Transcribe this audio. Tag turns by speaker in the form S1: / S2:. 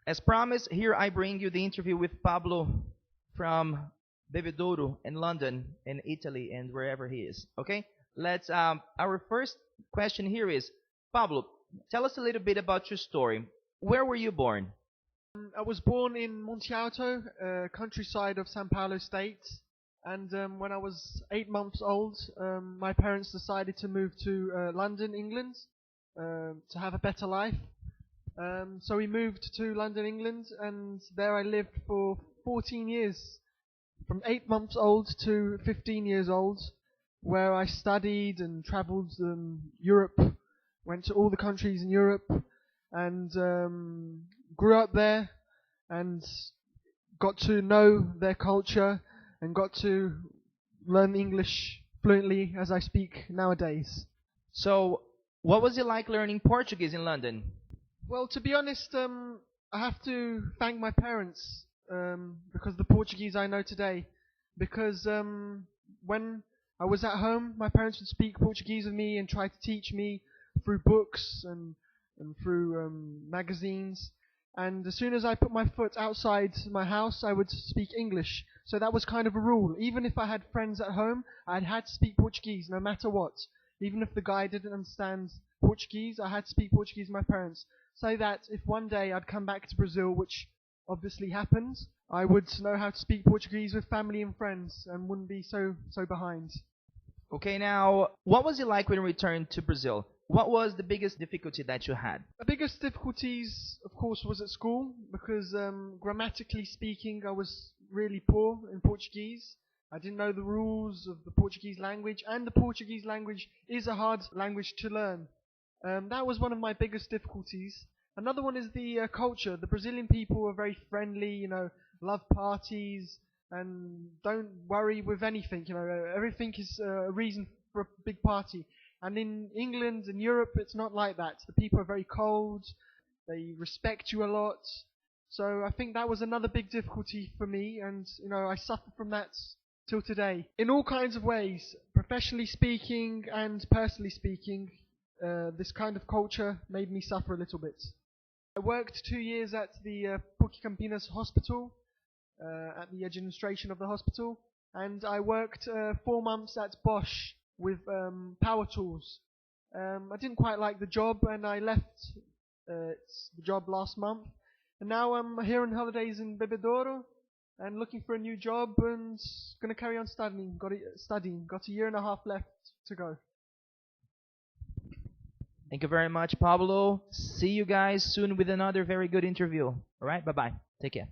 S1: As promised, here I bring you the interview with Pablo from Bebedouro in London, in Italy, and wherever he is. Okay, let's. Our first question here is, Pablo, tell us a little bit about your story. Where were you born?
S2: I was born in Monte Alto, countryside of São Paulo state, and when I was 8 months old, my parents decided to move to London, England, to have a better life. So we moved to London, England, and there I lived for 14 years, from 8 months old to 15 years old, where I studied and travelled Europe, went to all the countries in Europe, and grew up there, and got to know their culture, and got to learn English fluently as I speak nowadays.
S1: So, what was it like learning Portuguese in London?
S2: Well, to be honest, I have to thank my parents because the Portuguese I know today. Because when I was at home, my parents would speak Portuguese with me and try to teach me through books and through magazines. And as soon as I put my foot outside my house, I would speak English. So that was kind of a rule. Even if I had friends at home, I had to speak Portuguese no matter what. Even if the guy didn't understand Portuguese, I had to speak Portuguese with my parents. So that if one day I'd come back to Brazil, which obviously happened, I would know how to speak Portuguese with family and friends and wouldn't be so behind.
S1: Okay, now, what was it like when you returned to Brazil? What was the biggest difficulty that you had?
S2: The biggest difficulties, of course, was at school because grammatically speaking, I was really poor in Portuguese. I didn't know the rules of the Portuguese language, and the Portuguese language is a hard language to learn. That was one of my biggest difficulties. Another one is the culture. The Brazilian people are very friendly, love parties, and don't worry with anything. Everything is a reason for a big party. And in England and Europe, it's not like that. The people are very cold. They respect you a lot. So I think that was another big difficulty for me, and I suffer from that till today. In all kinds of ways, professionally speaking and personally speaking, this kind of culture made me suffer a little bit. I worked 2 years at the PUC Campinas hospital, at the administration of the hospital, and I worked 4 months at Bosch with power tools. I didn't quite like the job, and I left the job last month. And now I'm here on holidays in Bebedouro and looking for a new job and going to carry on studying. Got a year and a half left to go.
S1: Thank you very much, Pablo. See you guys soon with another very good interview. All right, bye-bye. Take care.